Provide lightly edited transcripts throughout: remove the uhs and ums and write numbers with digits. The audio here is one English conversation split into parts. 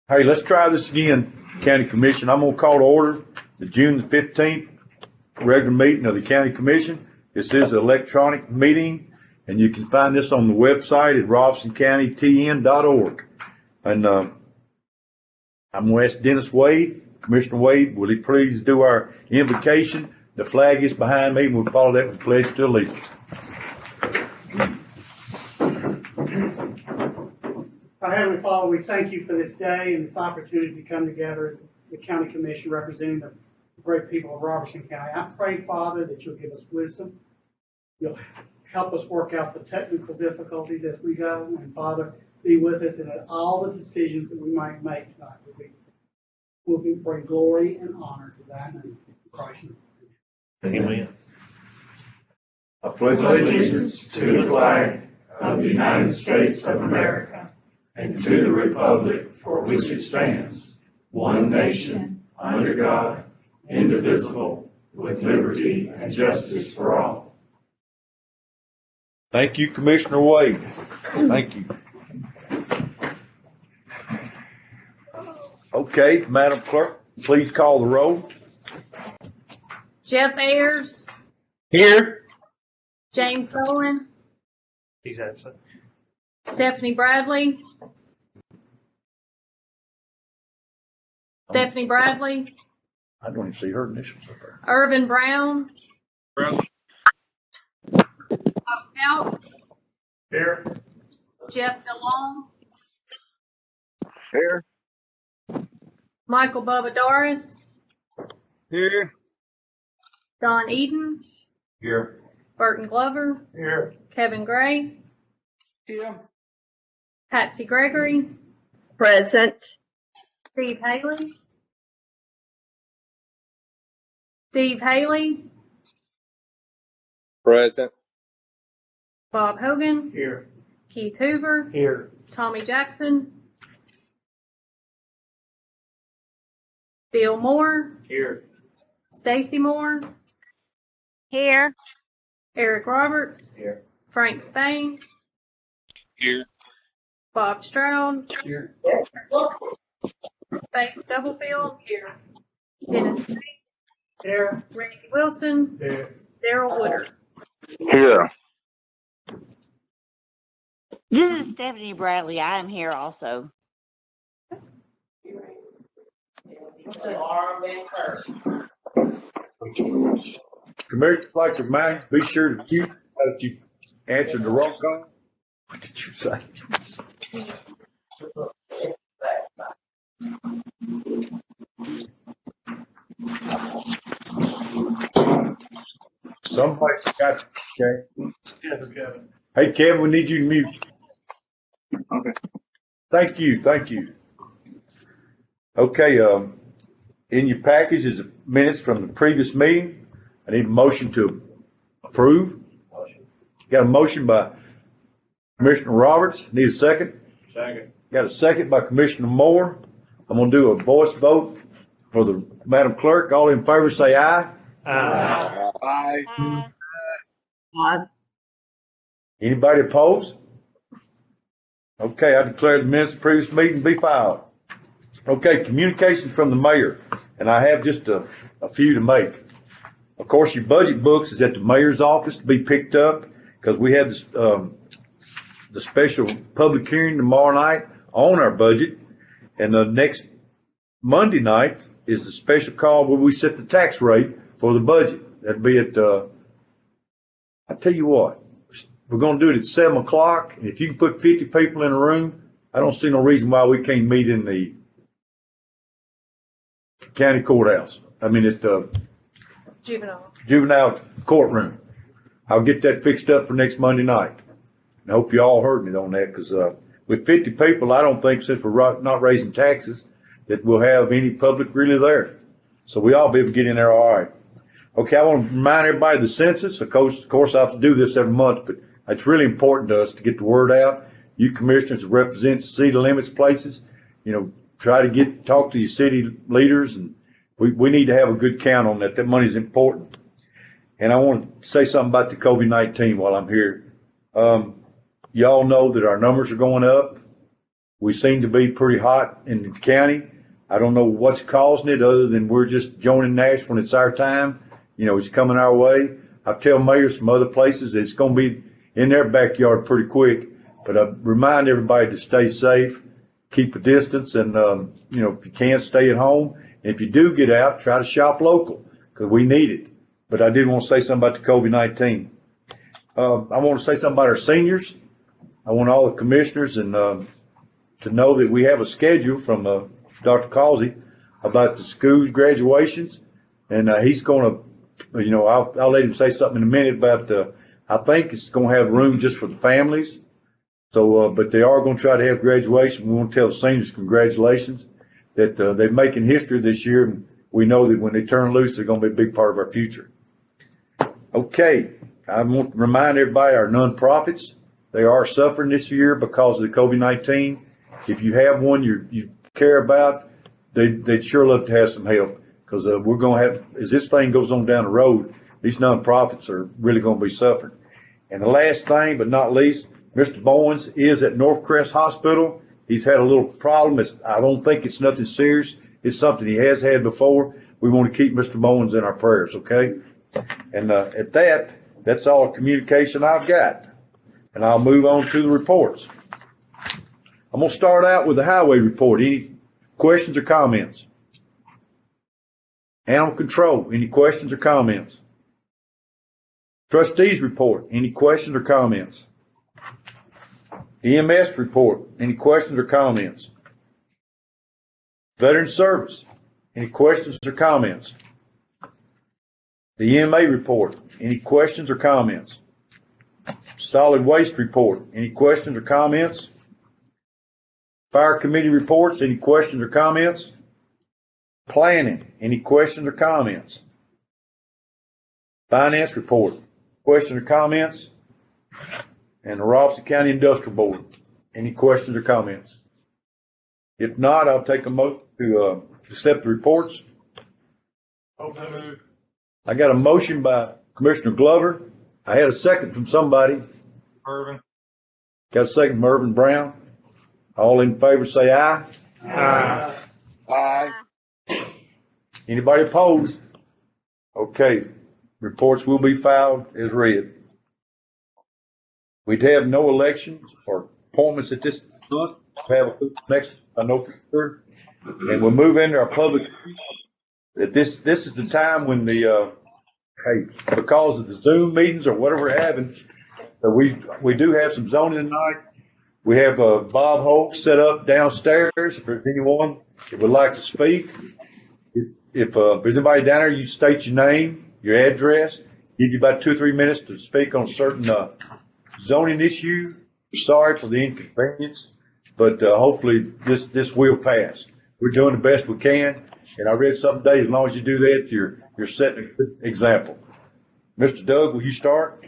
Hey, let's try this again, County Commission. I'm going to call to order the June the 15th regular meeting of the County Commission. This is an electronic meeting, and you can find this on the website at robsoncountytn.org. And I'm going to ask Dennis Wade, Commissioner Wade, will he please do our invocation? The flag is behind me, and we'll follow that with pledge to allegiance. Our Heavenly Father, we thank you for this day and this opportunity to come together as the County Commission representing the great people of Robertson County. I pray, Father, that you'll give us wisdom. You'll help us work out the technical difficulties as we go. And Father, be with us in all the decisions that we might make tonight. We'll bring glory and honor to that name. In Christ's name. Amen. I pledge allegiance to the flag of the United States of America and to the republic for which it stands, one nation, under God, indivisible, with liberty and justice for all. Thank you, Commissioner Wade. Thank you. Okay, Madam Clerk, please call the roll. Jeff Ayers, Here. James Bowen, He's absent. Stephanie Bradley, I don't even see her initials up there. Irvin Brown, Bob Hout, Here. Jeff DeLong, Here. Michael Bubba Doris, Here. Don Eden, Here. Burton Glover, Here. Kevin Gray, Here. Patsy Gregory, Present. Steve Haley, Present. Bob Hogan, Here. Keith Hoover, Here. Tommy Jackson, Bill Moore, Here. Stacy Moore, Here. Eric Roberts, Here. Frank Spain, Here. Bob Stroud, Here. Faith Stubblefield, Dennis Tate, Here. Randy Wilson, Here. Daryl Woodard. Here. This is Stephanie Bradley. I am here also. Commissioner, I'd like to remind you, be sure to keep that you answered the wrong call. What did you say? Somebody got okay. Kevin. Hey Kevin, we need you to mute. Okay. Thank you. Okay, in your package is minutes from the previous meeting. I need a motion to approve. Got a motion by Commissioner Roberts. Need a second? Second. Got a second by Commissioner Moore. I'm gonna do a voice vote for the Madam Clerk. All in favor say aye. Aye. Anybody opposed? Okay, I declare the minutes of the previous meeting be filed. Okay, communications from the mayor, and I have just a few to make. Of course, your budget books is at the mayor's office to be picked up because we have this, the special public hearing tomorrow night on our budget, and the next Monday night is the special call where we set the tax rate for the budget. That'll be at, I tell you what, we're going to do it at 7 o'clock. And if you can put 50 people in a room, I don't see no reason why we can't meet in the county courthouse. I mean, at the juvenile courtroom. I'll get that fixed up for next Monday night. And I hope you all heard me on that because with 50 people, I don't think since we're not raising taxes that we'll have any public really there. So we all be able to get in there all right. Okay, I want to remind everybody of the census. Of course, I have to do this every month, but it's really important to us to get the word out. You commissioners represent city limits places, try to talk to your city leaders, and we need to have a good count on that. That money is important. And I want to say something about the COVID-19 while I'm here. Y'all know that our numbers are going up. We seem to be pretty hot in the county. I don't know what's causing it other than we're just joining Nash when it's our time. You know, it's coming our way. I've told mayors from other places that it's going to be in their backyard pretty quick. But I remind everybody to stay safe, keep a distance, and, you know, if you can't, stay at home. And if you do get out, try to shop local because we need it. But I did want to say something about the COVID-19. I want to say something about our seniors. I want all the commissioners and to know that we have a schedule from Dr. Causey about the school graduations, and he's going to, you know, I'll let him say something in a minute about. I think it's going to have room just for the families. So, but they are going to try to have graduation. We want to tell the seniors congratulations that they're making history this year, and we know that when they turn loose, they're going to be a big part of our future. Okay, I want to remind everybody our nonprofits, they are suffering this year because of the COVID-19. If you have one you care about, they'd sure love to have some help because we're going to have, as this thing goes on down the road, these nonprofits are really going to be suffering. And the last thing, but not least, Mr. Bowens is at Northcrest Hospital. He's had a little problem. I don't think it's nothing serious. It's something he has had before. We want to keep Mr. Bowens in our prayers, okay? And at that's all the communication I've got. And I'll move on to the reports. I'm going to start out with the highway report. Any questions or comments? Animal control, any questions or comments? Trustees report, any questions or comments? EMS report, any questions or comments? Veteran service, any questions or comments? The EMA report, any questions or comments? Solid waste report, any questions or comments? Fire committee reports, any questions or comments? Planning, any questions or comments? Finance report, questions or comments? And the Robinson County Industrial Board, any questions or comments? If not, I'll take a motion to accept the reports. I got a motion by Commissioner Glover. I had a second from somebody. Irvin. Got a second, Mervyn Brown. All in favor say aye. Aye. Aye. Anybody opposed? Okay, reports will be filed as read. We'd have no elections or appointments at this month. We'll have a next, I know for sure. And we'll move into our public. This is the time when the because of the Zoom meetings or whatever we're having, we do have some zoning tonight. We have Bob Holt set up downstairs. If there's anyone that would like to speak, if there's anybody down there, you state your name, your address, give you about 2 or 3 minutes to speak on a certain zoning issue. Sorry for the inconvenience, but hopefully this will pass. We're doing the best we can, and I read something today. As long as you do that, you're setting a good example. Mr. Doug, will you start?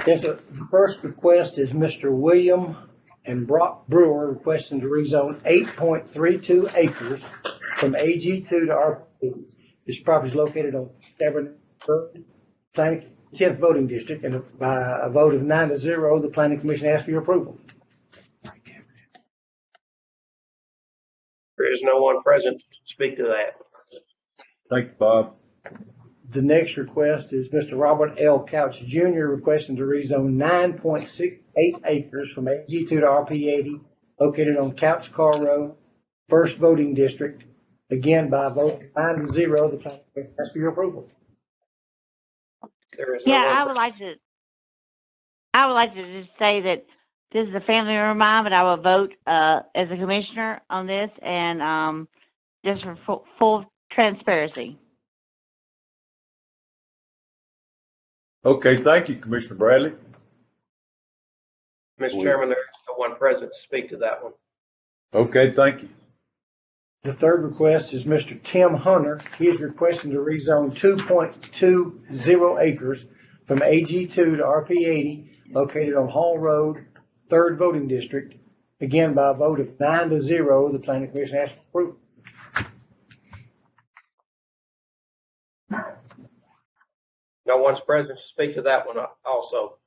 Yes, sir. The first request is Mr. William and Brock Brewer requesting to rezone 8.32 acres from AG2 to RP. This property is located on Tavern Road, Planning 10th voting district, and by a vote of 9-0, the Planning Commission asks for your approval. There is no one present to speak to that. Thank you, Bob. The next request is Mr. Robert L. Couch Jr. requesting to rezone 9.68 acres from AG2 to RP80, located on Couch Car Road, first voting district. Again, by a vote of 9-0, the Planning Commission asks for your approval. There is no Yeah, one I would like to just say that this is a family member of mine, but I will vote as a commissioner on this, and just for full transparency. Okay, thank you, Commissioner Bradley. Mr. Chairman, there is no one present to speak to that one. Okay, thank you. The third request is Mr. Tim Hunter. He is requesting to rezone 2.20 acres from AG2 to RP80, located on Hall Road, third voting district. Again, by a vote of 9-0, the Planning Commission asks for approval. No one's present to speak to that one also.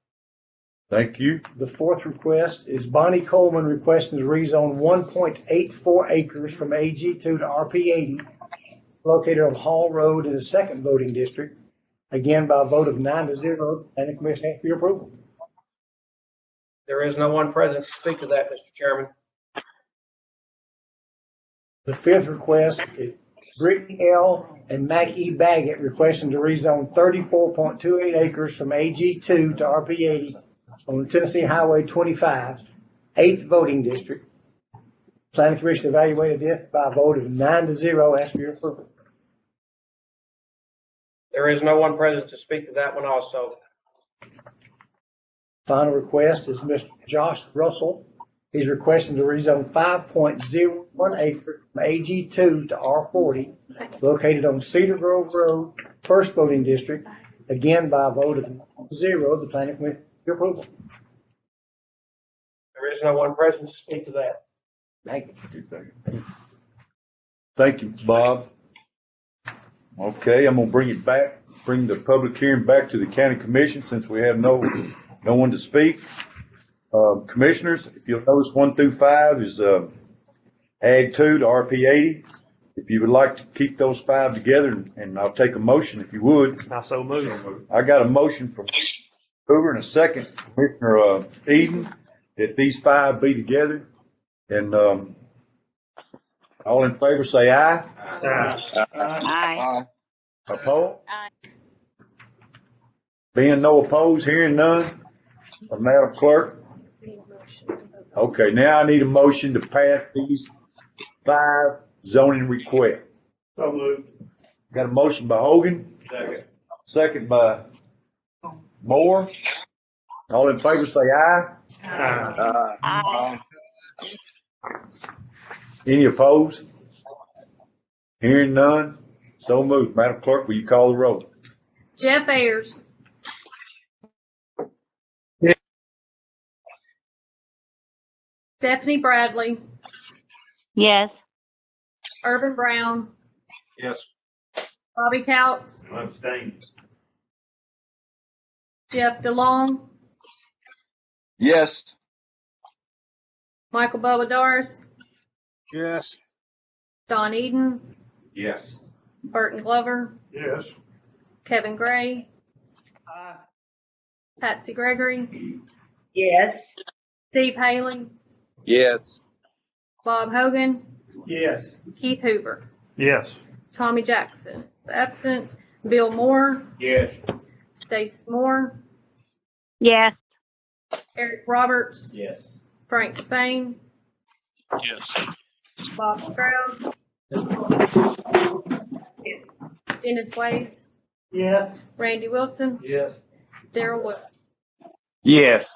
Thank you. The fourth request is Bonnie Coleman requesting to rezone 1.84 acres from AG2 to RP80, located on Hall Road in the second voting district. Again, by a vote of 9-0, and the commission asks for your approval. There is no one present to speak to that, Mr. Chairman. The fifth request is Brittany L. and Mac E. Baggett requesting to rezone 34.28 acres from AG2 to RP80 on Tennessee Highway 25, 8th voting district. Planning Commission evaluated this by a vote of 9-0. Ask for your approval. There is no one present to speak to that one also. Final request is Mr. Josh Russell. He's requesting to rezone 5.01 acres from AG2 to R40, located on Cedar Grove Road, first voting district. Again, by a vote of 0, the planning commission your approval. There is no one present to speak to that. Thank you, Bob. Okay, I'm gonna bring the public hearing back to the county commission since we have no one to speak. Commissioners, if you'll notice 1 through 5 is, Ag 2 to RP80. If you would like to keep those 5 together, and I'll take a motion if you would. I so move. I got a motion from Hoover and a second, Commissioner, Eden, that these 5 be together. And, all in favor say aye. Aye. Opposed? Aye. Being no opposed, hearing none, Madam Clerk. Okay, now I need a motion to pass these 5 zoning requests. So moved. Got a motion by Hogan, Second. second by Moore. All in favor say aye. Aye. Any opposed? Hearing none, so moved. Madam Clerk, will you call the roll? Jeff Ayers. Yeah. Stephanie Bradley. Yes. Urban Brown. Yes. Bobby Couts. Abstain. Jeff DeLong. Yes. Michael Bubba Doris. Yes. Don Eden. Yes. Burton Glover. Yes. Kevin Gray. Patsy Gregory. Yes. Steve Haley. Yes. Bob Hogan. Yes. Keith Hoover. Yes. Tommy Jackson is absent. Bill Moore. Yes. Stacy Moore. Yes. Eric Roberts. Yes. Frank Spain. Yes. Bob Stroud. Yes. Dennis Wade. Yes. Randy Wilson. Yes. Darrell Wood. Yes.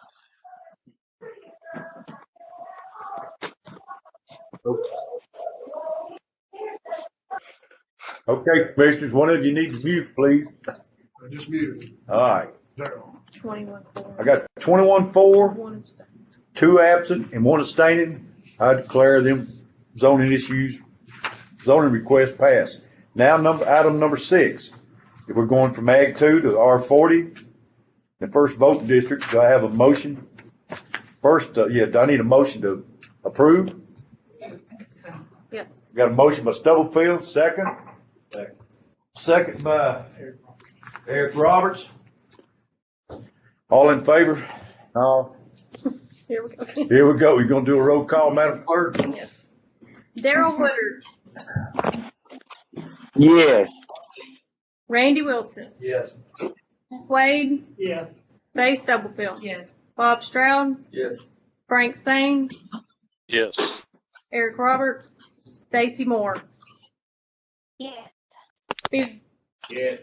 Okay, commissioners, one of you need to mute, please. Just muted. All right, 21-4. I got 21-4, One abstain. 2 absent, and 1 abstaining. I declare them zoning requests passed. Now, item number 6. If we're going from Ag 2 to R40, the first voting district, do I have a motion? First, do I need a motion to approve? Yep. Got a motion by Stubblefield, second. Second by Eric Roberts. All in favor? No. Here we go. Here we go. We're gonna do a roll call, Madam Clerk. Yes. Darrell Woodard. Yes. Randy Wilson. Yes. Dennis Wade. Yes. Faye Stubblefield. Yes. Bob Stroud. Yes. Frank Spain. Yes. Eric Roberts. Stacy Moore. Yes. Bill. Yes.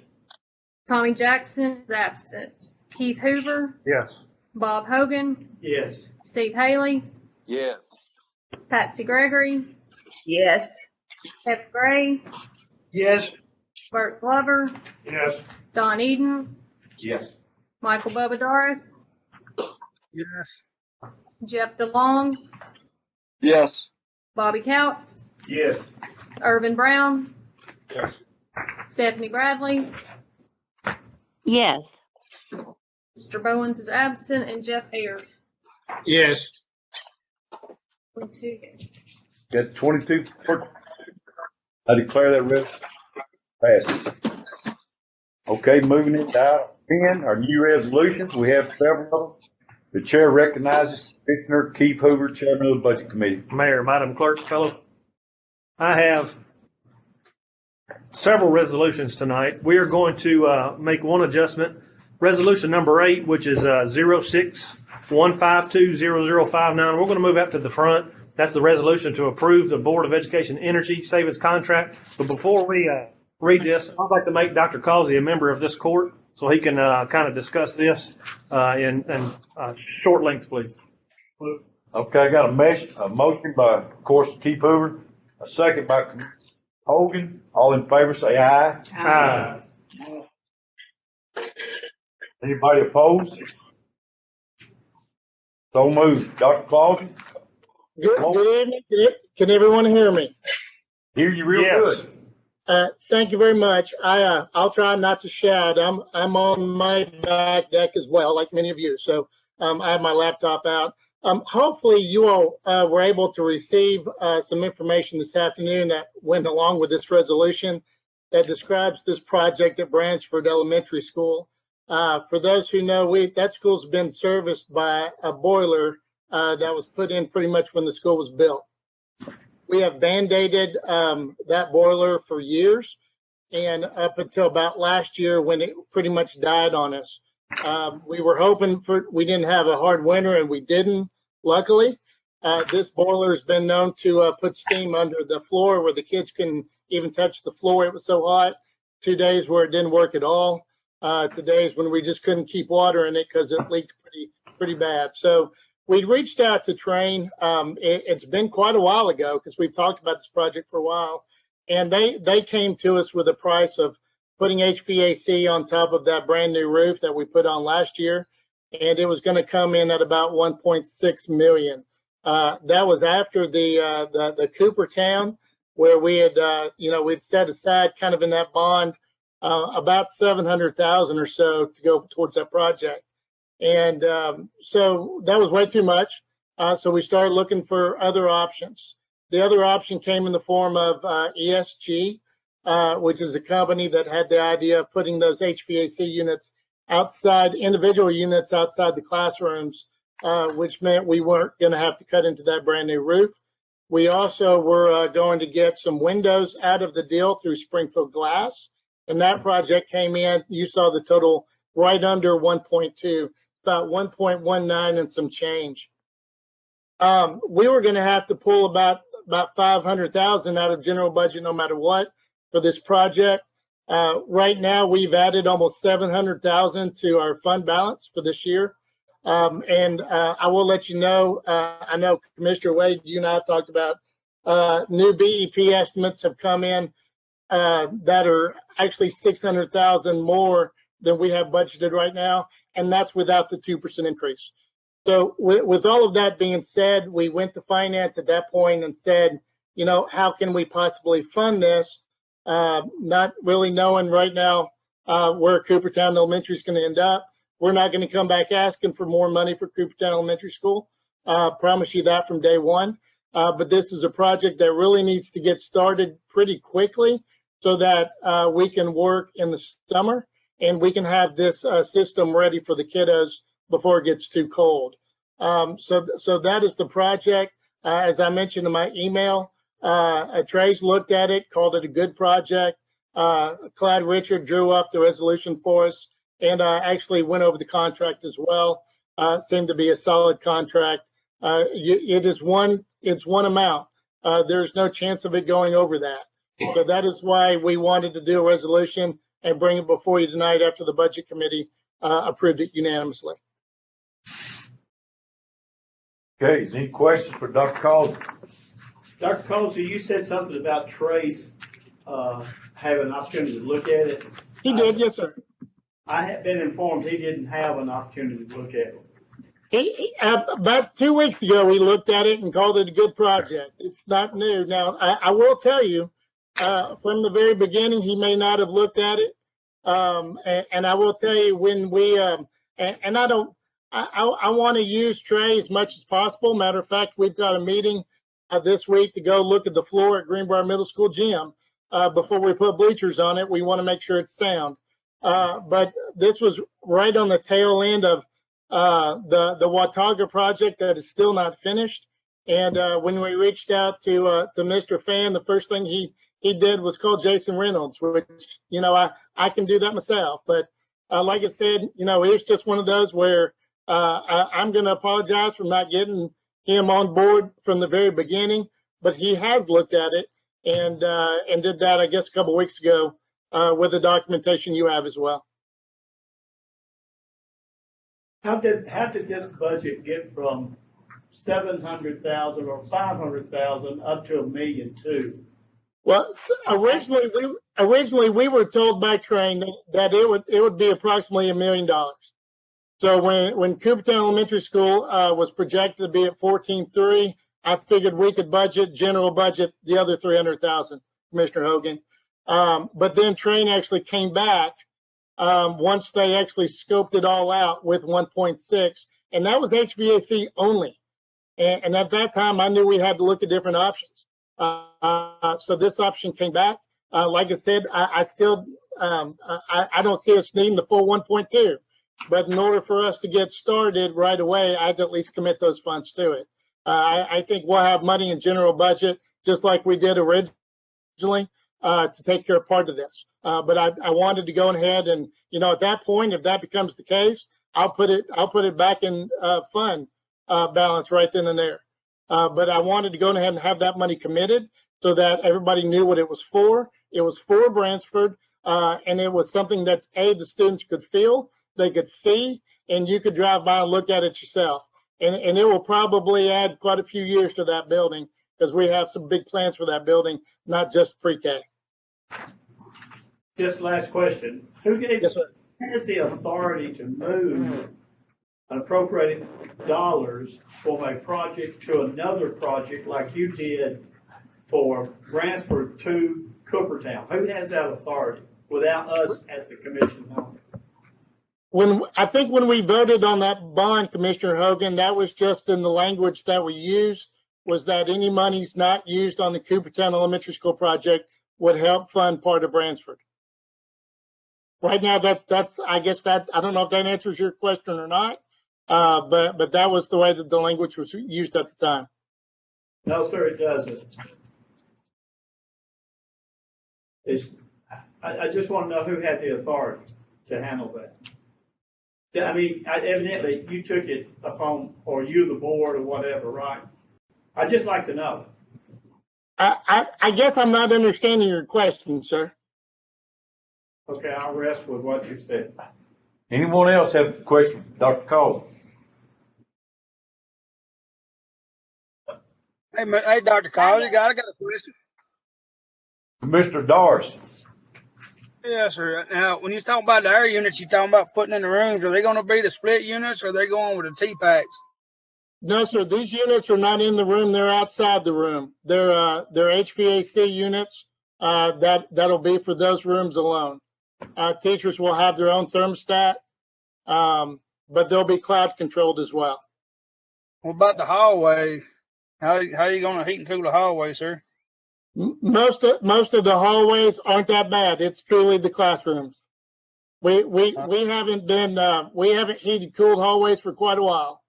Tommy Jackson is absent. Keith Hoover. Yes. Bob Hogan. Yes. Steve Haley. Yes. Patsy Gregory. Yes. Kevin Gray. Yes. Bert Glover. Yes. Don Eden. Yes. Michael Bubba Doris. Yes. Jeff DeLong. Yes. Bobby Couts. Yes. Irvin Brown. Yes. Stephanie Bradley. Yes. Mr. Bowens is absent, and Jeff Ayers. Yes. 22 yes. Got 22. I declare that resolution passes. Okay, moving it down. 10, our new resolutions. We have several of them. The chair recognizes Commissioner Keith Hoover, Chairman of the Budget Committee. Mayor, Madam Clerk, fellow, I have several resolutions tonight. We are going to make one adjustment. Resolution number 8, which is 06-152-0059. We're going to move up to the front. That's the resolution to approve the Board of Education Energy Savings Contract. But before we read this, I'd like to make Dr. Causey a member of this court so he can kind of discuss this in short length, please. Okay, I got a motion by, of course, Keith Hoover, a second by Commissioner Hogan. All in favor, say aye. Aye. Anybody opposed? So moved. Dr. Clausen? Good evening. Can everyone hear me? Hear you real Yes. good. Thank you very much. I'll try not to shout. I'm on my back deck as well, like many of you. So I have my laptop out. Hopefully you all were able to receive some information this afternoon that went along with this resolution that describes this project at Bransford Elementary School. For those who know, that school's been serviced by a boiler that was put in pretty much when the school was built. We have band-aided that boiler for years, and up until about last year when it pretty much died on us. We were hoping we didn't have a hard winter, and we didn't, luckily. This boiler has been known to put steam under the floor where the kids can even touch the floor. It was so hot. 2 days where it didn't work at all. 2 days when we just couldn't keep water in it because it leaked pretty bad. So we reached out to Train. It's been quite a while ago because we've talked about this project for a while. And they came to us with a price of putting HVAC on top of that brand new roof that we put on last year. And it was going to come in at about $1.6 million. That was after the Coopertown, where we had, we'd set aside kind of in that bond about $700,000 or so to go towards that project. And so that was way too much. So we started looking for other options. The other option came in the form of ESG, which is a company that had the idea of putting those HVAC units outside, individual units outside the classrooms, which meant we weren't going to have to cut into that brand new roof. We also were going to get some windows out of the deal through Springfield Glass. And that project came in, you saw the total right under 1.2, about 1.19 and some change. We were going to have to pull about $500,000 out of general budget no matter what for this project. Right now, we've added almost $700,000 to our fund balance for this year. And I will let you know, I know Commissioner Wade, you and I have talked about new BEP estimates have come in that are actually $600,000 more than we have budgeted right now, and that's without the 2% increase. So with all of that being said, we went to finance at that point and said, how can we possibly fund this? Not really knowing right now where Coopertown Elementary is going to end up. We're not going to come back asking for more money for Coopertown Elementary School. Promise you that from day one. But this is a project that really needs to get started pretty quickly so that we can work in the summer and we can have this system ready for the kiddos before it gets too cold. So that is the project. As I mentioned in my email, Trace looked at it, called it a good project. Clyde Richard drew up the resolution for us and actually went over the contract as well. Seemed to be a solid contract. It's one amount. There's no chance of it going over that. So that is why we wanted to do a resolution and bring it before you tonight after the Budget Committee approved it unanimously. Okay, any questions for Dr. Causey? Dr. Causey, you said something about Trace having an opportunity to look at it. He did, yes, sir. I have been informed he didn't have an opportunity to look at it. About 2 weeks ago, we looked at it and called it a good project. It's not new. Now, I will tell you, from the very beginning, he may not have looked at it. And I will tell you, when we And I want to use Trey as much as possible. Matter of fact, we've got a meeting this week to go look at the floor at Greenbrier Middle School gym before we put bleachers on it. We want to make sure it's sound. But this was right on the tail end of the Watauga project that is still not finished. And when we reached out to Mr. Fan, the first thing he did was call Jason Reynolds, which, you know, I can do that myself. But like I said, you know, it's just one of those where I'm going to apologize for not getting him on board from the very beginning, but he has looked at it and did that, I guess, a couple of weeks ago with the documentation you have as well. How did this budget get from 700,000 or 500,000 up to $1.2 million? Well, originally we were told by Train that it would be approximately $1 million. So when Coopertown Elementary School was projected to be at 14.3, I figured we could general budget the other 300,000, Commissioner Hogan. But then Train actually came back once they actually scoped it all out with 1.6, and that was HVAC only. And at that time, I knew we had to look at different options. So this option came back. Like I said, I still I don't see us needing the full 1.2, but in order for us to get started right away, I had to at least commit those funds to it. I think we'll have money in general budget, just like we did originally, to take care of part of this. But I wanted to go ahead and, you know, at that point, if that becomes the case, I'll put it back in fund balance right then and there. But I wanted to go ahead and have that money committed so that everybody knew what it was for. It was for Bransford, and it was something that, the students could feel, they could see, and you could drive by and look at it yourself. And it will probably add quite a few years to that building because we have some big plans for that building, not just pre-K. Just last question. Who Yes, sir. has the authority to move appropriated dollars from a project to another project like you did for Bransford to Coopertown? Who has that authority without us as the commission? I think when we voted on that bond, Commissioner Hogan, that was just in the language that we used, was that any monies not used on the Coopertown Elementary School project would help fund part of Bransford. Right now, that's I guess that, I don't know if that answers your question or not, but that was the way that the language was used at the time. No, sir, it doesn't. I just want to know who had the authority to handle that. I mean, evidently you took it upon, or you, the board, or whatever, right? I'd just like to know. I guess I'm not understanding your question, sir. Okay, I'll rest with what you said. Anyone else have a question? Dr. Cole? Hey, Dr. Cole, I got a question. Commissioner Doris. Yes, sir. Now, when you talk about the air units, you talking about putting in the rooms, are they going to be the split units or are they going with the T-packs? No, sir. These units are not in the room. They're outside the room. They're HVAC units. That'll be for those rooms alone. Teachers will have their own thermostat, but they'll be cloud controlled as well. What about the hallway? How are you going to heat and cool the hallway, sir? Most of the hallways aren't that bad. It's truly the classrooms. We haven't heated cooled hallways for quite a while.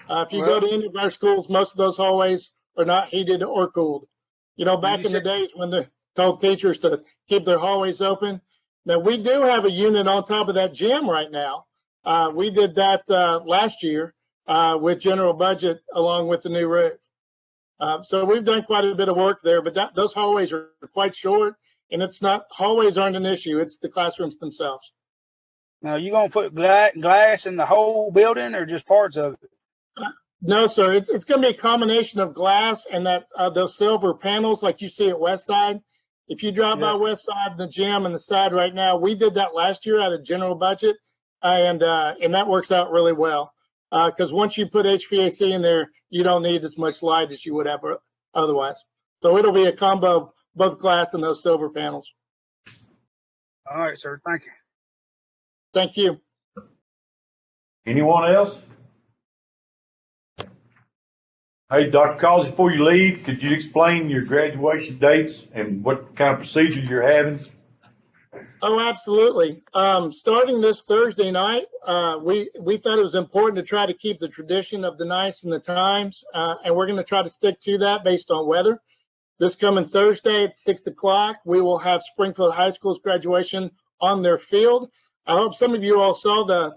If you go to any of our schools, most of those hallways are not heated or cooled. You know, back in the days when they told teachers to keep their hallways open. Now we do have a unit on top of that gym right now. We did that last year with general budget along with the new roof. So we've done quite a bit of work there, but those hallways are quite short, and hallways aren't an issue. It's the classrooms themselves. Now, you going to put glass in the whole building or just parts of it? No, sir. It's going to be a combination of glass and those silver panels like you see at Westside. If you drive by Westside, the gym and the side right now, we did that last year out of general budget, and that works out really well. Because once you put HVAC in there, you don't need as much light as you would have otherwise. So it'll be a combo of both glass and those silver panels. All right, sir. Thank you. Thank you. Anyone else? Hey, Dr. Collins, before you leave, could you explain your graduation dates and what kind of procedure you're having? Oh, absolutely. Starting this Thursday night, we thought it was important to try to keep the tradition of the nights and the times, and we're going to try to stick to that based on weather. This coming Thursday at 6 o'clock, we will have Springfield High School's graduation on their field. I hope some of you all saw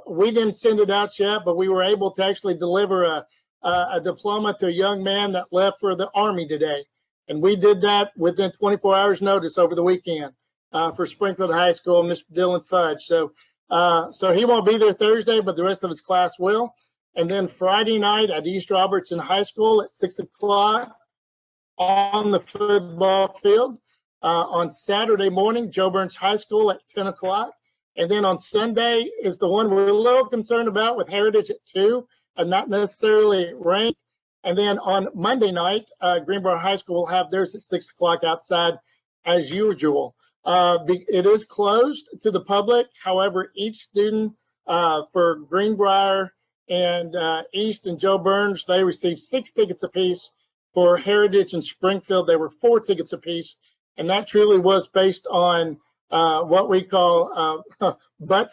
we didn't send it out yet, but we were able to actually deliver a diploma to a young man that left for the Army today. And we did that within 24 hours notice over the weekend for Springfield High School, Mr. Dylan Fudge. So he won't be there Thursday, but the rest of his class will. And then Friday night at East Robertson High School at 6 o'clock on the football field. On Saturday morning, Joe Burns High School at 10 o'clock. And then on Sunday is the one we're a little concerned about with Heritage at 2, and not necessarily ranked. And then on Monday night, Greenbrier High School will have theirs at 6 o'clock outside as usual. It is closed to the public. However, each student for Greenbrier and East and Joe Burns, they received 6 tickets apiece. For Heritage and Springfield, they were 4 tickets apiece. And that truly was based on what we call butt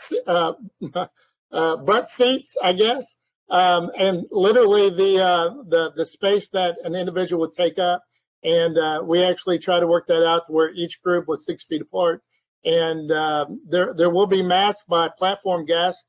seats, I guess. And literally the space that an individual would take up. And we actually try to work that out to where each group was 6 feet apart. And there will be masks by platform guests,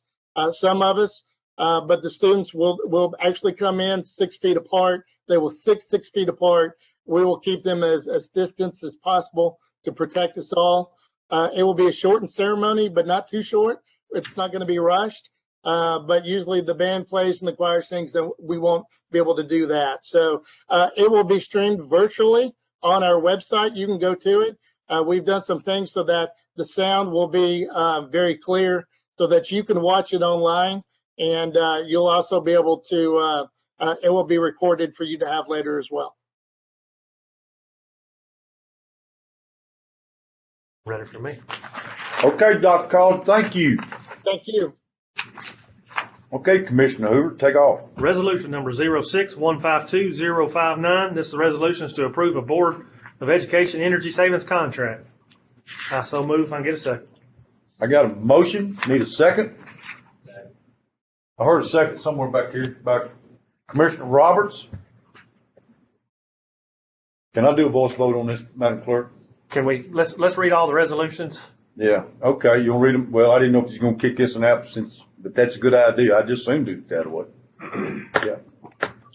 some of us, but the students will actually come in 6 feet apart. They will sit 6 feet apart. We will keep them as distanced as possible to protect us all. It will be a shortened ceremony, but not too short. It's not going to be rushed. But usually the band plays and the choir sings, and we won't be able to do that. So it will be streamed virtually on our website. You can go to it. We've done some things so that the sound will be very clear so that you can watch it online. And you'll also be able to, it will be recorded for you to have later as well. Ready for me. Okay, Dr. Collins, thank you. Thank you. Okay, Commissioner Hoover, take off. Resolution number 06-152-059. This is resolutions to approve a Board of Education energy savings contract. I so move. If I can get a second. I got a motion. Need a second? I heard a second somewhere back here by Commissioner Roberts. Can I do a voice vote on this, Madam Clerk? Can we, let's read all the resolutions. Yeah, okay, you'll read them. Well, I didn't know if you're gonna kick this one out but that's a good idea. I just assumed it that way.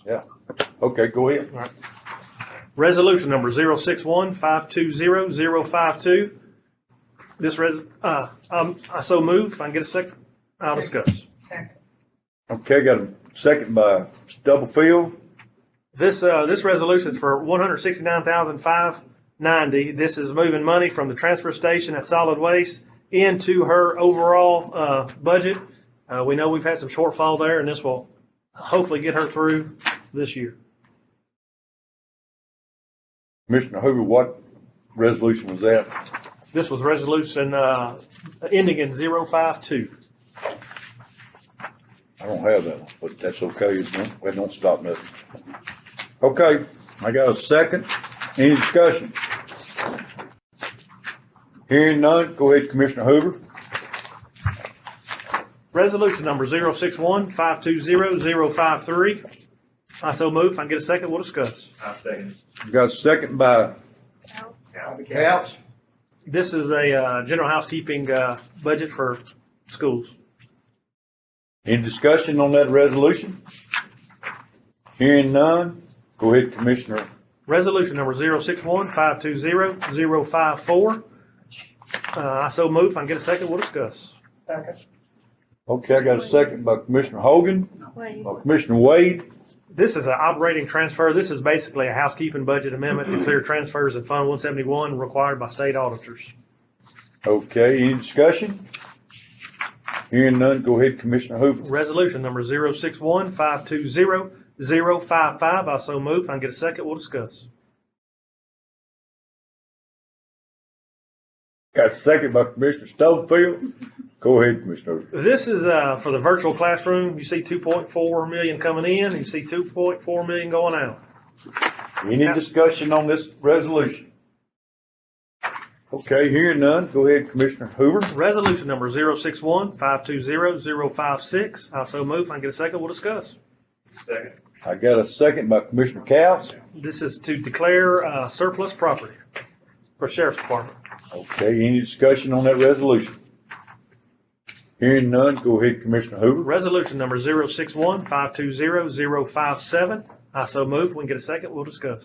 Yeah. Okay, go ahead. All right. Resolution number 06-152-052. This I so move. If I can get a second, I'll discuss. Second. Okay, got a second by Stubblefield. This resolution is for $169,590. This is moving money from the transfer station at solid waste into her overall budget. We know we've had some shortfall there, and this will hopefully get her through this year. Commissioner Hoover, what resolution was that? This was resolution ending in 052. I don't have that one, but that's okay. It don't stop nothing. Okay, I got a second. Any discussion? Hearing none, go ahead, Commissioner Hoover. Resolution number 06-152-053. I so move. If I can get a second, we'll discuss. I second. We got a second by Couch. This is a general housekeeping budget for schools. Any discussion on that resolution? Hearing none, go ahead, Commissioner. Resolution number 06-152-054. I so move. If I can get a second, we'll discuss. Second. Okay, I got a second by Commissioner Hogan, Wait. by Commissioner Wade. This is an operating transfer. This is basically a housekeeping budget amendment to clear transfers in Fund 171 required by state auditors. Okay, any discussion? Hearing none, go ahead, Commissioner Hoover. Resolution number 06-152-055. I so move. If I can get a second, we'll discuss. Got a second by Commissioner Stubblefield. Go ahead, Commissioner. This is for the virtual classroom. You see 2.4 million coming in, and you see 2.4 million going out. Any discussion on this resolution? Okay, hearing none, go ahead, Commissioner Hoover. Resolution number 061-520-056. I so move. If I can get a second, we'll discuss. Second. I got a second by Commissioner Couch. This is to declare surplus property for Sheriff's Department. Okay, any discussion on that resolution? Hearing none, go ahead, Commissioner Hoover. Resolution number 061-520-057. I so move. We can get a second, we'll discuss.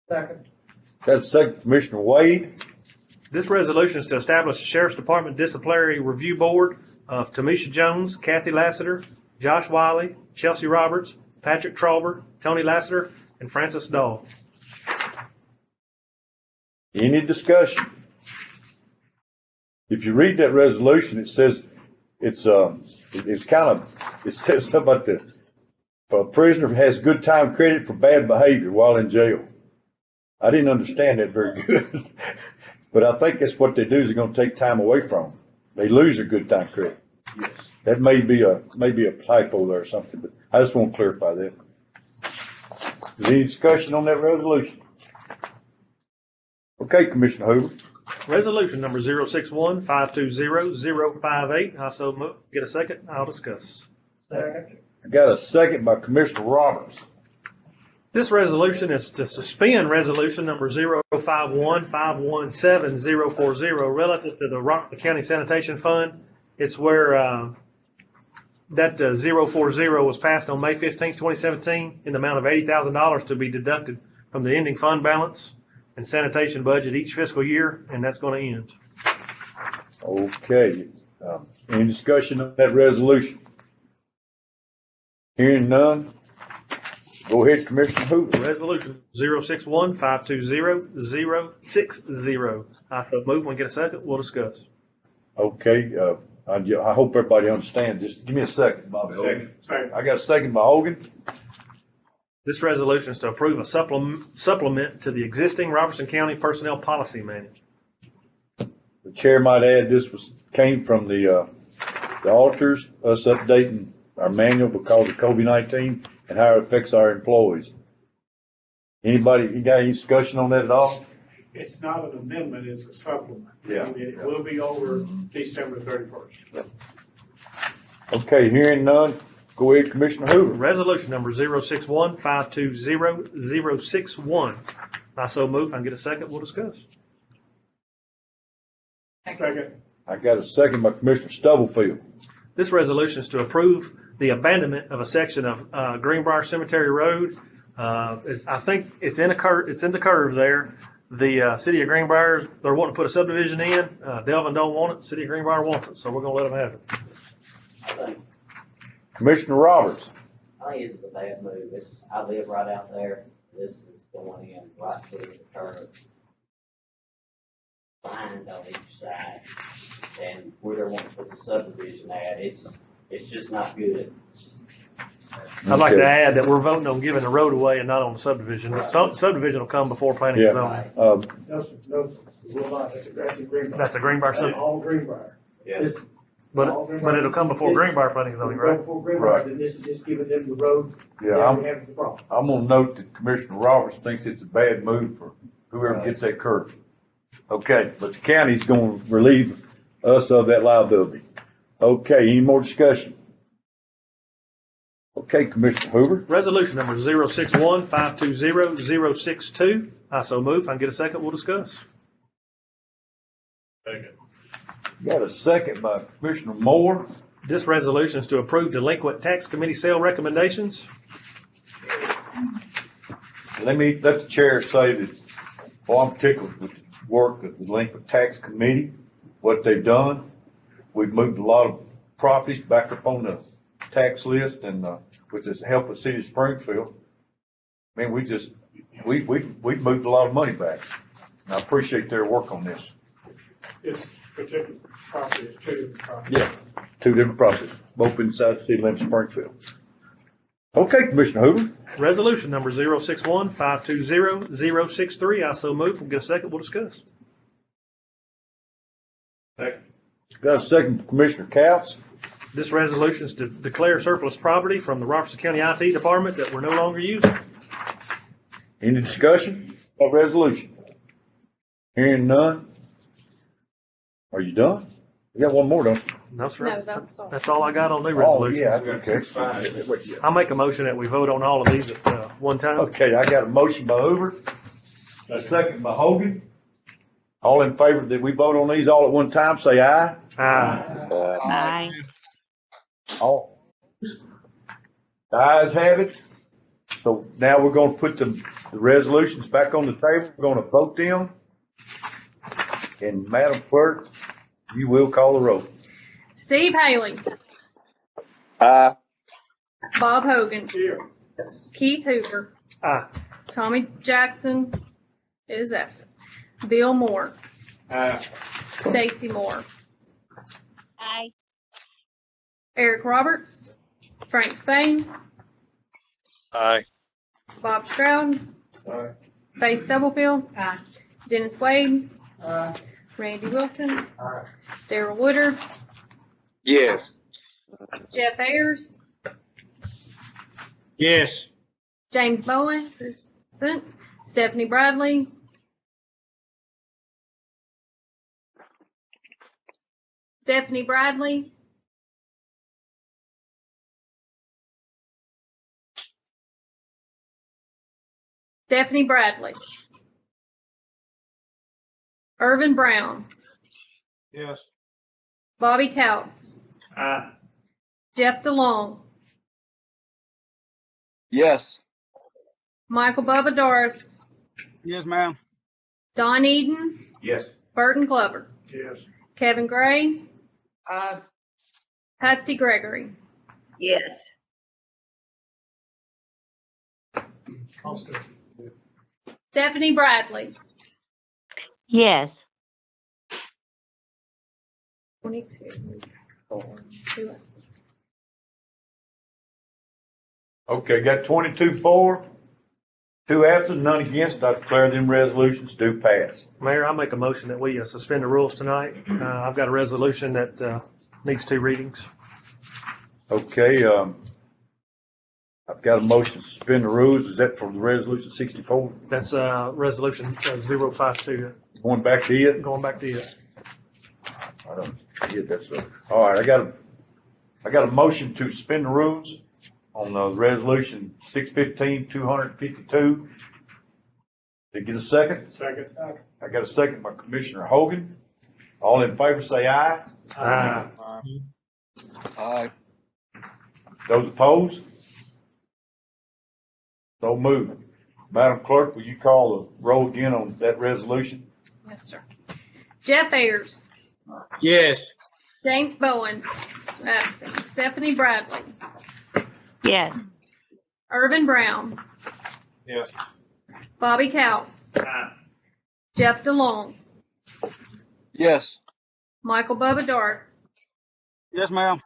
Second. Got a second, Commissioner Wade. This resolution is to establish a Sheriff's Department Disciplinary Review Board of Tamisha Jones, Kathy Lassiter, Josh Wiley, Chelsea Roberts, Patrick Trauber, Tony Lassiter, and Francis Dahl. Any discussion? If you read that resolution, it says it says something about if a prisoner has good time credit for bad behavior while in jail. I didn't understand that very good, but I think that's what they do is they're going to take time away from them. They lose their good time credit. Yes. That may be a typo there or something, but I just want to clarify that. Is there any discussion on that resolution? Okay, Commissioner Hoover. Resolution number 061-520-058. I so move. Get a second, I'll discuss. Second. I got a second by Commissioner Roberts. This resolution is to suspend resolution number 051-517-040 relative to the Rockland County Sanitation Fund. It's where that 040 was passed on May 15, 2017 in the amount of $80,000 to be deducted from the ending fund balance and sanitation budget each fiscal year, and that's going to end. Okay. Any discussion on that resolution? Hearing none. Go ahead, Commissioner Hoover. Resolution 061-520-060. I so move. When we get a second, we'll discuss. Okay. I hope everybody understands. Just give me a second, Bobby. Second. I got a second by Hogan. This resolution is to approve a supplement to the existing Robertson County Personnel Policy Manual. The chair might add this came from the auditors, us updating our manual because of COVID-19 and how it affects our employees. Anybody, you got any discussion on that at all? It's not an amendment, it's a supplement. Yeah. And it will be over December 31st. Okay, hearing none, go ahead, Commissioner Hoover. Resolution number 061-520-061. I so move. If I can get a second, we'll discuss. Second. I got a second by Commissioner Stubblefield. This resolution is to approve the abandonment of a section of Greenbrier Cemetery Road. I think it's in the curve there. The city of Greenbrier, they're wanting to put a subdivision in. Delvin don't want it. City of Greenbrier wants it, so we're going to let them have it. Commissioner Roberts. I think this is a bad move. I live right out there. This is going in right through the curve. Behind on each side. And where they're wanting to put the subdivision at, it's just not good. I'd like to add that we're voting on giving the road away and not on the subdivision. Right. Subdivision will come before planning and zoning. No, sir, will not. That's a Greenbrier. That's a Greenbrier subdivision. All Greenbrier. Yeah. But it'll come before Greenbrier planning and zoning, right? Before Greenbrier, then this is just giving them the road. Yeah, We have the problem. I'm gonna note that Commissioner Roberts thinks it's a bad move for whoever gets that curve. Okay, but the county's gonna relieve us of that liability. Okay, any more discussion? Okay, Commissioner Hoover. Resolution number 061-520-062. I so move. If I can get a second, we'll discuss. Second. Got a second by Commissioner Moore. This resolution is to approve delinquent tax committee sale recommendations. Let the chair say that, I'm tickled with the work of the delinquent tax committee, what they've done. We've moved a lot of properties back up on the tax list and, with the help of the city of Springfield. I mean, we moved a lot of money back. And I appreciate their work on this. This particular property is two different properties. Yeah, two different properties, both inside the city limits of Springfield. Okay, Commissioner Hoover. Resolution number 061-520-063. I so move. We'll get a second. We'll discuss. Got a second from Commissioner Couch. This resolution is to declare surplus property from the Robertson County IT Department that we're no longer using. Any discussion of resolution? Hearing none. Are you done? You got one more, don't you? No, sir. No, That's all I got on new Oh, resolutions. yeah, okay. I'll make a motion that we vote on all of these at one time. Okay, I got a motion by Hoover, a second by Hogan. All in favor that we vote on these all at one time, say aye. Aye. Aye. All. The ayes have it. So now we're gonna put the resolutions back on the table. We're gonna vote them. And Madam Clerk, you will call the roll. Steve Haley. Aye. Bob Hogan. Here. Keith Hoover. Aye. Tommy Jackson is absent. Bill Moore. Aye. Stacy Moore. Aye. Eric Roberts. Frank Spain. Aye. Bob Stroud. Aye. Faye Stubblefield. Dennis Wade. Aye. Randy Wilson. Aye. Darrell Woodard. Yes. Jeff Ayers. Yes. James Bowen. Absent. Stephanie Bradley. Stephanie Bradley. Stephanie Bradley. Irvin Brown. Yes. Bobby Couts. Aye. Jeff DeLong. Yes. Michael Bubba Doris. Yes, ma'am. Don Eden. Yes. Burton Glover. Yes. Kevin Gray. Aye. Patsy Gregory. Yes. Stephanie Bradley. Yes. 22. 4. 2. Okay, got 22 for, 2 absent, none against. I declare them resolutions do pass. Mayor, I'll make a motion that we suspend the rules tonight. I've got a resolution that needs 2 readings. Okay, I've got a motion to suspend the rules. Is that for the resolution 64? That's resolution 052. Going back to it? Going back to it. I don't get that stuff. All right, I got a motion to suspend the rules on resolution 615, 252. Did I get a second? Second. I got a second by Commissioner Hogan. All in favor say aye. Aye. Aye. Those opposed? So moved. Madam Clerk, will you call the roll again on that resolution? Yes, sir. Jeff Ayers. Yes. James Bowen. Absent. Stephanie Bradley. Yes. Irvin Brown. Yes. Bobby Couts. Jeff DeLong. Yes. Michael Bubba Dart. Yes, ma'am.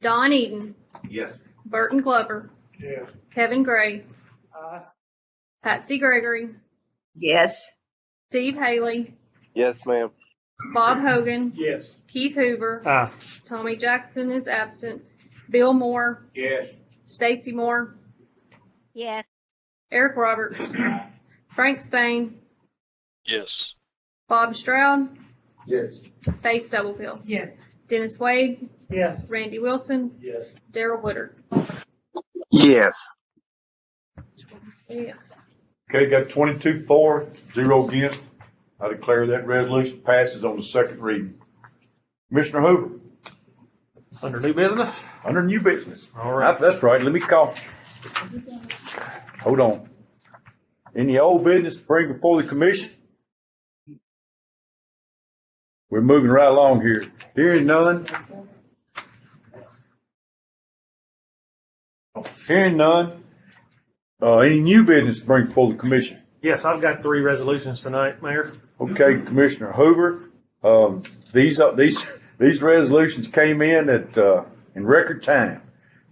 Don Eden. Yes. Burton Glover. Yes. Kevin Gray. Aye. Patsy Gregory. Yes. Steve Haley. Yes, ma'am. Bob Hogan. Yes. Keith Hoover. Aye. Tommy Jackson is absent. Bill Moore. Yes. Stacy Moore. Yes. Eric Roberts. Frank Spain. Yes. Bob Stroud. Yes. Faye Stubblefield. Yes. Dennis Wade. Yes. Randy Wilson. Yes. Darrell Woodard. Yes. Yeah. Okay, got 22 for, 0 against. I declare that resolution passes on the second reading. Commissioner Hoover, Under new business? under new business. All right. That's right. Let me call. Hold on. Any old business to bring before the commission? We're moving right along here. Hearing none. Hearing none. Any new business to bring before the commission? Yes, I've got 3 resolutions tonight, Mayor. Okay, Commissioner Hoover, these resolutions came in in record time.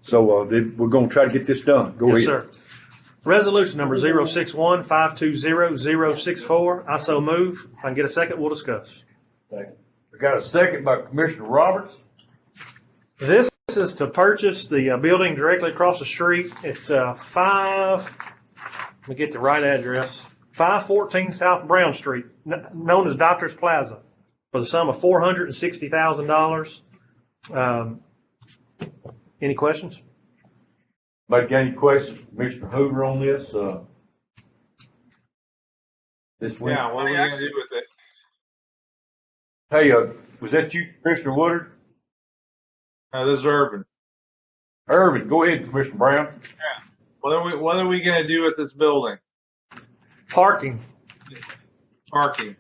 So, we're gonna try to get this done. Go Yes, ahead. sir. Resolution number 061-520-064. I so move. If I can get a second, we'll discuss. I got a second by Commissioner Roberts. This is to purchase the building directly across the street. It's let me get the right address, 514 South Brown Street, known as Doctor's Plaza, for the sum of $460,000. Any questions? Anybody got any questions, for Commissioner Hoover, on this? This week? Yeah, what are we gonna do with it? Hey, was that you, Commissioner Woodard? No, this is Urban. Irvin, go ahead, Commissioner Brown. Yeah. What are we gonna do with this building? Parking. Parking.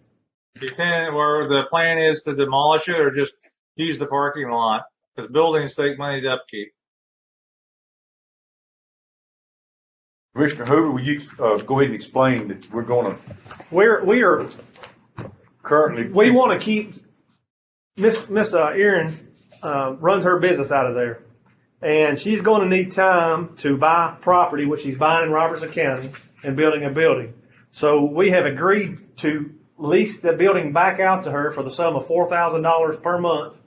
Where the plan is to demolish it or just use the parking lot? Because buildings take money to upkeep. Commissioner Hoover, will you go ahead and explain that we are currently. We want to keep Miss Erin runs her business out of there, and she's going to need time to buy property, which she's buying in Robertson County, and building a building. So we have agreed to lease the building back out to her for the sum of $4,000 per month,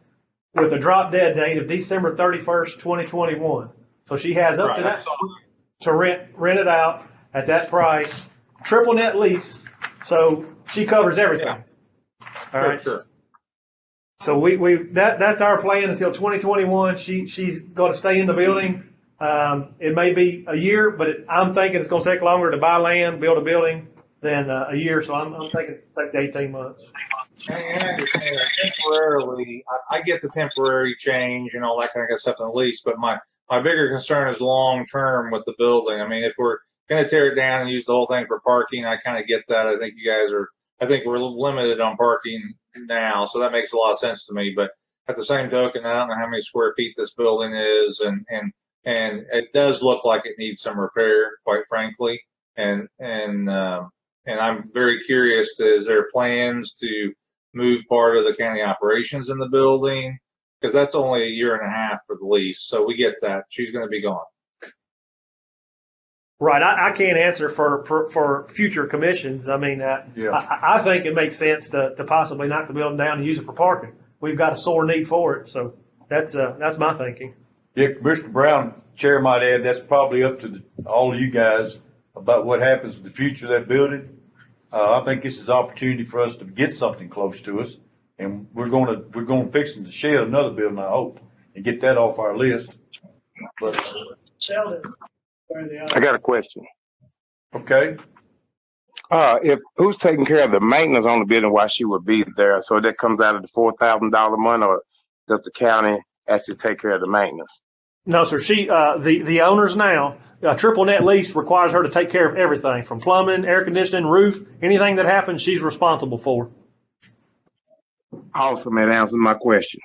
with a drop dead date of December 31st, 2021. So she has up to that to rent it out at that price, triple net lease. So she covers everything. Yeah. All right. Sure. So that's our plan until 2021. She's going to stay in the building. It may be a year, but I'm thinking it's going to take longer to buy land, build a building than a year. So I'm thinking like 18 months. And I understand that temporarily, I get the temporary change and all that kind of stuff in the lease, but my bigger concern is long term with the building. I mean, if we're going to tear it down and use the whole thing for parking, I kind of get that. I think we're limited on parking now, so that makes a lot of sense to me. But at the same token, I don't know how many square feet this building is, and it does look like it needs some repair, quite frankly. And I'm very curious, is there plans to move part of the county operations in the building? Because that's only a year and a half for the lease, so we get that. She's going to be gone. Right. I can't answer for future commissions. I mean, I think it makes sense to possibly knock the building down and use it for parking. We've got a sore need for it, so that's my thinking. Yeah, Commissioner Brown, Chair might add, that's probably up to all of you guys about what happens in the future of that building. I think this is an opportunity for us to get something close to us, and we're going to fix to shed another building, I hope, and get that off our list. But I got a question. Okay. Who's taking care of the maintenance on the building while she would be there? So that comes out of the $4,000 month, or does the county actually take care of the maintenance? No, sir. She, the owners now, triple net lease requires her to take care of everything from plumbing, air conditioning, roof, anything that happens, she's responsible for. Awesome. That answers my question.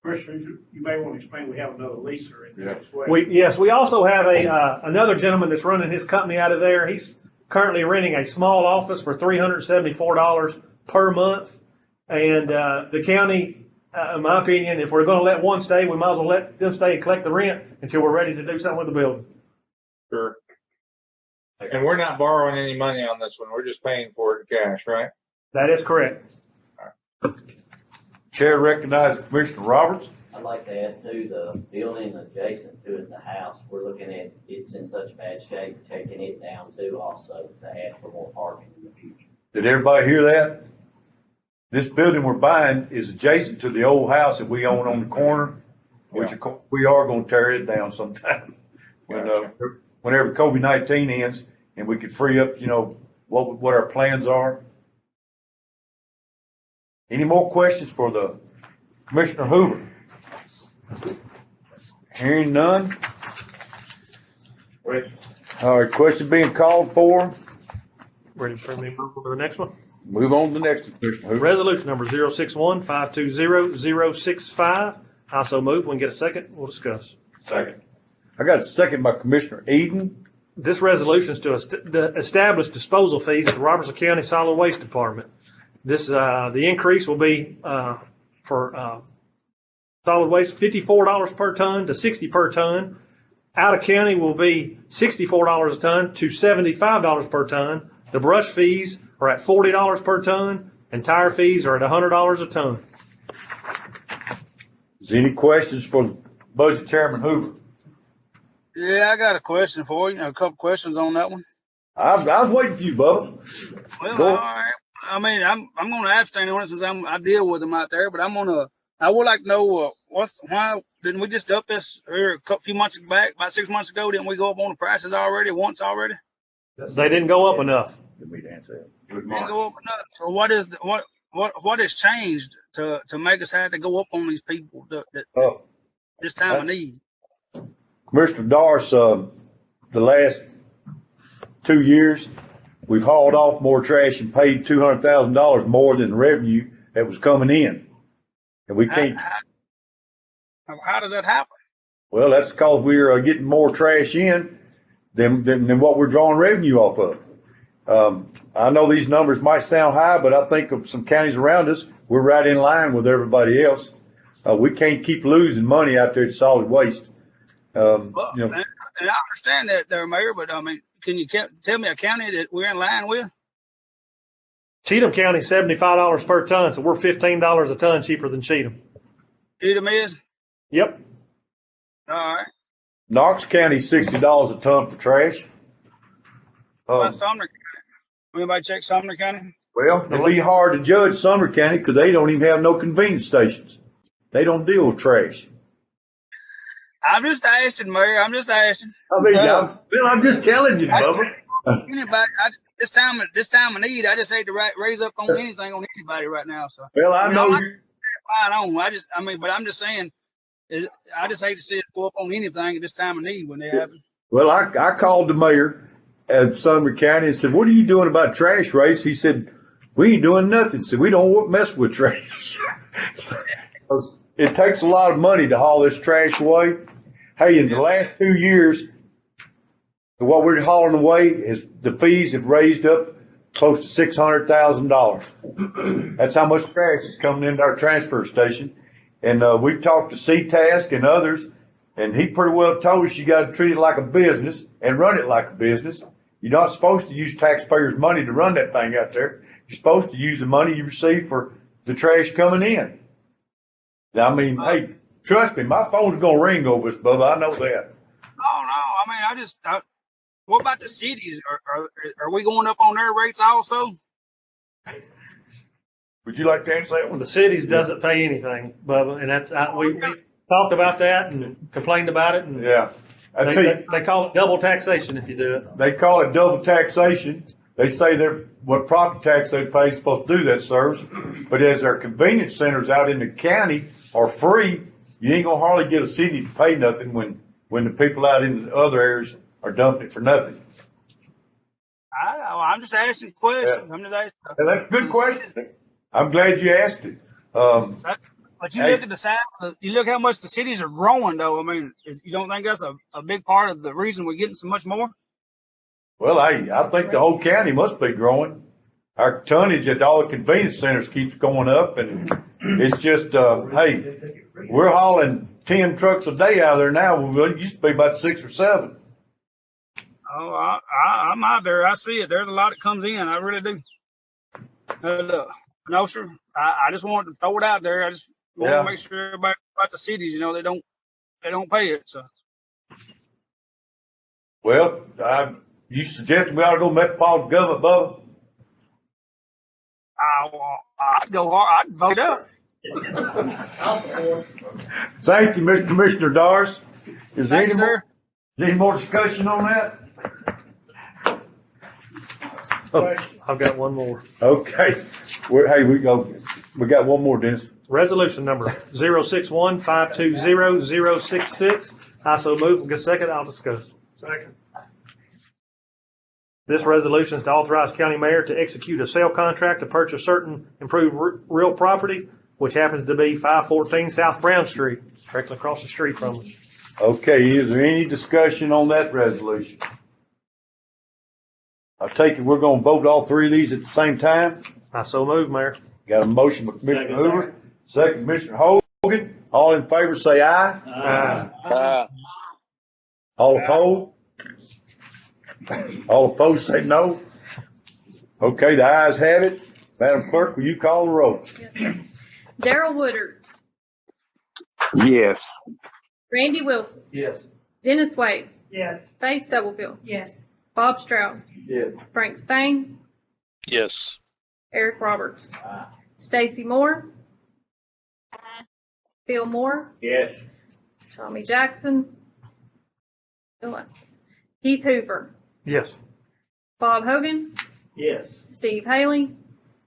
Commissioner, you may want to explain, we have another leaser in this as well. We also have another gentleman that's running his company out of there. He's currently renting a small office for $374 per month. And the county, in my opinion, if we're going to let one stay, we might as well let them stay and collect the rent until we're ready to do something with the building. Sure. And we're not borrowing any money on this one. We're just paying for it in cash, right? That is correct. Chair recognizes Commissioner Roberts. I'd like to add too, the building adjacent to it, the house, we're looking at, it's in such bad shape, taking it down too also to add for more parking in the future. Did everybody hear that? This building we're buying is adjacent to the old house that we own on the corner, which of course we are going to tear it down sometime. Whenever COVID-19 ends and we could free up, what our plans are. Any more questions for the Commissioner Hoover? Hearing none. All right, question being called for. Ready for me to move on to the next one? Move on to the next one, Commissioner Hoover. Resolution number 061-520-065. I so move. We can get a second. We'll discuss. Second. I got a second by Commissioner Eden. This resolution is to establish disposal fees at the Robertson County Solid Waste Department. This the increase will be for solid waste, $54 per ton to $60 per ton. Out of county will be $64 a ton to $75 per ton. The brush fees are at $40 per ton, and tire fees are at $100 a ton. Is there any questions for Budget Chairman Hoover? Yeah, I got a question for you. A couple questions on that one. I was waiting for you, Bubba. Well, Go. all right. I mean, I'm going to abstain on it since I deal with them out there, but I would like to know why didn't we just up this here a few months back, about 6 months ago? Didn't we go up on the prices once already? They didn't go up enough. Didn't go up enough. So what has changed to make us have to go up on these people that this time of need? Commissioner Doris, the last 2 years, we've hauled off more trash and paid $200,000 more than the revenue that was coming in. And we can't. How does that happen? Well, that's because we're getting more trash in than what we're drawing revenue off of. I know these numbers might sound high, but I think of some counties around us, we're right in line with everybody else. We can't keep losing money out there at solid waste. And I understand that there, Mayor, but I mean, can you tell me a county that we're in line with? Cheatham County, $75 per ton, so we're $15 a ton cheaper than Cheatham. Cheatham is? Yep. All right. Knox County, $60 a ton for trash. Sumner County? Anybody check Sumner County? Well, it'd be hard to judge Sumner County because they don't even have no convenience stations. They don't deal with trash. I'm just asking, Mayor. I'm just asking. I mean, I'm just telling you, Bubba. Anybody, this time of need, I just hate to raise up on anything on anybody right now. So. Well, I know you. But I'm just saying, I just hate to see it go up on anything at this time of need when they happen. Well, I called the mayor at Sumner County and said, "What are you doing about trash rates?" He said, "We ain't doing nothing." Said, "We don't mess with trash." It takes a lot of money to haul this trash away. Hey, in the last 2 years, what we're hauling away is the fees have raised up close to $600,000. That's how much trash is coming into our transfer station. And we've talked to CTask and others, and he pretty well told us you got to treat it like a business and run it like a business. You're not supposed to use taxpayers' money to run that thing out there. You're supposed to use the money you receive for the trash coming in. I mean, hey, trust me, my phone's going to ring over this, Bubba. I know that. I mean, what about the cities? Are we going up on their rates also? Would you like to answer that one? Well, the cities doesn't pay anything, Bubba, and that's we talked about that and complained about it. And yeah, they call it double taxation if you do it. They call it double taxation. They say what property tax they pay is supposed to do that service, but as our convenience centers out in the county are free, you ain't gonna hardly get a city to pay nothing when the people out in the other areas are dumping it for nothing. I'm just asking questions. Yeah. I'm just asking. That's a good question. I'm glad you asked it. But you look at the South, you look how much the cities are growing, though. I mean, you don't think that's a big part of the reason we're getting so much more? Well, I think the whole county must be growing. Our tonnage at all the convenience centers keeps going up, and it's just, hey, we're hauling 10 trucks a day out of there now. Well, it used to be about 6 or 7. Oh, I'm out there. I see it. There's a lot that comes in. I really do. No, sir. I just wanted to throw it out there. I just want to make sure everybody about the cities, they don't pay it. So. Well, you suggesting we ought to go metropolitan government, Bubba? I'd go hard. I'd vote up. Thank you, Mr. Commissioner Doris. Is there any more discussion on that? I've got one more. Okay. We got one more, Dennis. Resolution number 061-520-066. I so move. Get a second. I'll discuss. Second. This resolution is to authorize county mayor to execute a sale contract to purchase certain improved real property, which happens to be 514 South Brown Street, directly across the street from us. Okay. Is there any discussion on that resolution? I take it we're going to vote all 3 of these at the same time? I so move, Mayor. Got a motion by Commissioner Hoover, second Commissioner Hogan. All in favor say aye. Aye. All opposed? All opposed say no. Okay, the ayes have it. Madam Clerk, will you call the roll? Yes, sir. Darrell Woodard, Yes. Randy Wilson, Yes. Dennis Wade, Yes. Faith Stubblefield, Yes. Bob Stroud, Yes. Frank Spain, Yes. Eric Roberts, Stacy Moore, Phil Moore, Yes. Tommy Jackson, Keith Hoover, Yes. Bob Hogan, Yes. Steve Haley,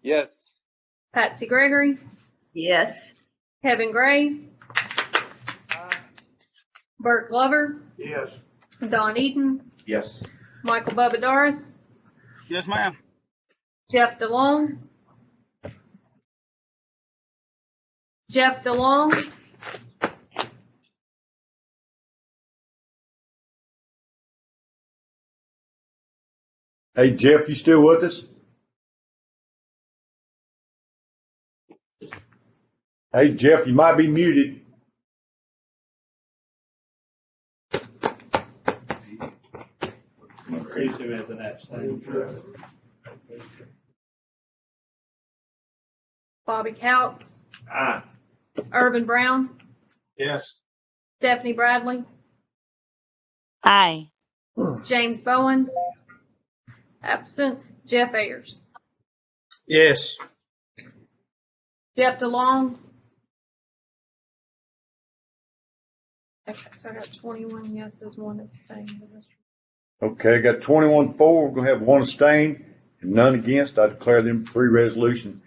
Yes. Patsy Gregory, Yes. Kevin Gray, Bert Glover, Yes. Don Eden, Yes. Michael Bubba Doris, Yes, ma'am. Jeff DeLong, Jeff DeLong, Hey, Jeff, you still with us? Hey, Jeff, you might be muted. Increase him as an abstain. Bobby Couts, Aye. Irvin Brown, Yes. Stephanie Bradley, Aye. James Bowens, absent, Jeff Ayers, Yes. Jeff DeLong. Okay, so I got 21 yeses, 1 abstain. Okay, I got 21 for. We're gonna have 1 abstain and none against. I declare them 3 resolution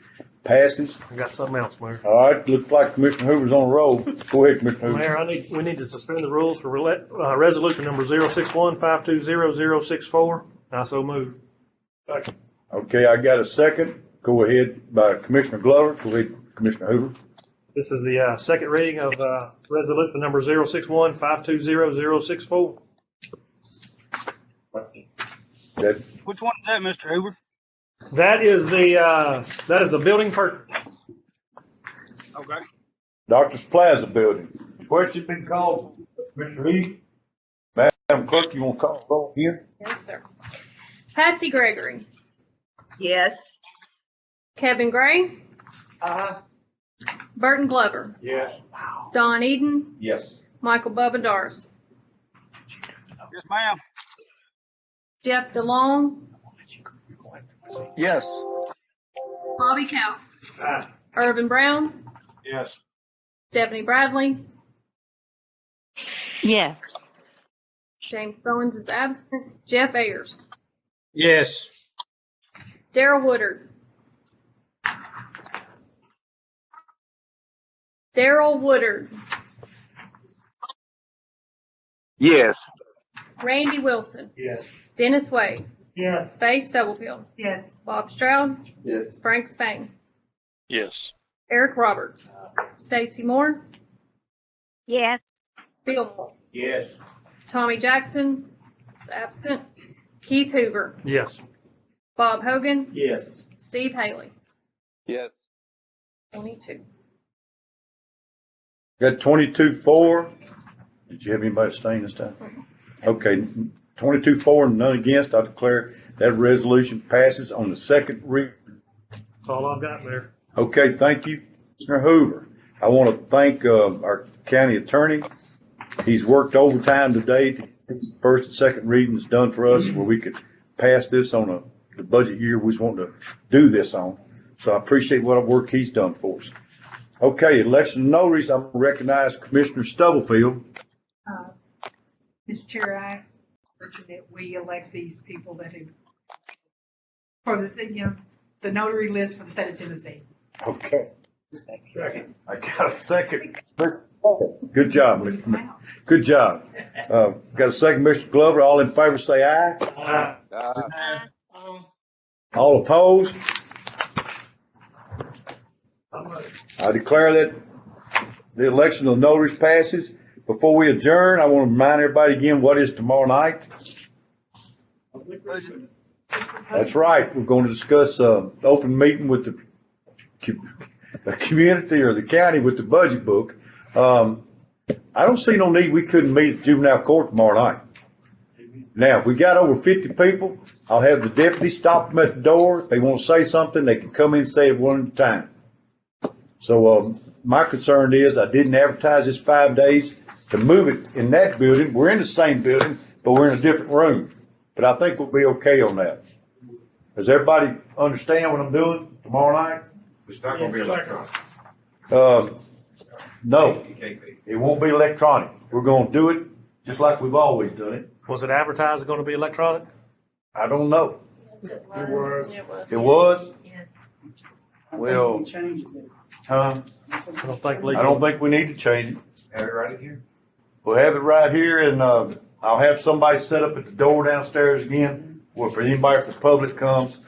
passes. I got something else, Mayor. All right, looks like Commissioner Hoover's on the roll. Go ahead, Commissioner Hoover. Mayor, we need to suspend the rules for resolution number 061-520-064. I so move. Okay, I got a second. Go ahead by Commissioner Glover. Go ahead, Commissioner Hoover. This is the second reading of resolution number 061-520-064. Which one is that, Mr. Hoover? That is the building purchase. Okay. Doctor's Plaza Building. Question been called. Commissioner Reed. Madam Clerk, you want to call the roll here? Yes, sir. Patsy Gregory, Yes. Kevin Gray, Burton Glover, Yes. Don Eden, Yes. Michael Bubba Doris, Yes, ma'am. Jeff DeLong, Yes. Bobby Couts, Aye. Irvin Brown, Yes. Stephanie Bradley, Yes. James Bowens is absent, Jeff Ayers, Yes. Darrell Woodard, Darrell Woodard, Yes. Randy Wilson, Yes. Dennis Wade, Yes. Faith Stubblefield, Yes. Bob Stroud, Yes. Frank Spain, Yes. Eric Roberts, Stacy Moore, Yes. Phil Moore, Yes. Tommy Jackson is absent, Keith Hoover, Yes. Bob Hogan, Yes. Steve Haley, Yes. 22. Got 22 for. Did you have anybody staying this time? Okay, 22 for and none against. I declare that resolution passes on the second reading. That's all I've got, Mayor. Okay, thank you, Commissioner Hoover. I want to thank our county attorney. He's worked overtime today to get the first and second readings done for us where we could pass this on the budget year we was wanting to do this on. So I appreciate what work he's done for us. Okay, election notaries, I'm going to recognize Commissioner Stubblefield. Mr. Chair, I urge that we elect these people that have, for the notary list for the state of Tennessee. Okay. Second. I got a second. Good job. Good job. Got a second, Mr. Glover. All in favor say aye. Aye. All opposed? I declare that the election of notaries passes. Before we adjourn, I want to remind everybody again what is tomorrow night. That's right. We're going to discuss the open meeting with the community or the county with the budget book. I don't see no need we couldn't meet at juvenile court tomorrow night. Now, if we got over 50 people, I'll have the deputy stop them at the door. If they want to say something, they can come in and say it one at a time. So, my concern is I didn't advertise this 5 days to move it in that building. We're in the same building, but we're in a different room. But I think we'll be okay on that. Does everybody understand what I'm doing tomorrow night? It's not gonna be electronic. No, It can't be. it won't be electronic. We're gonna do it just like we've always done it. Was it advertised going to be electronic? I don't know. It was. It was? I Well, think we changed it. Huh? I don't think I don't think we need to change it. Have it right here. We'll have it right here and, I'll have somebody set up at the door downstairs again, where if anybody from the public comes,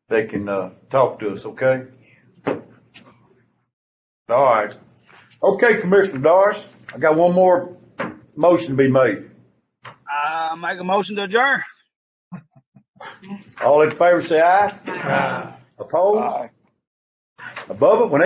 they can, talk to us, okay? All right. Okay, Commissioner Doris, I got one more motion to be made. Make a motion to adjourn. All in favor say aye. Aye. Opposed? Above it, when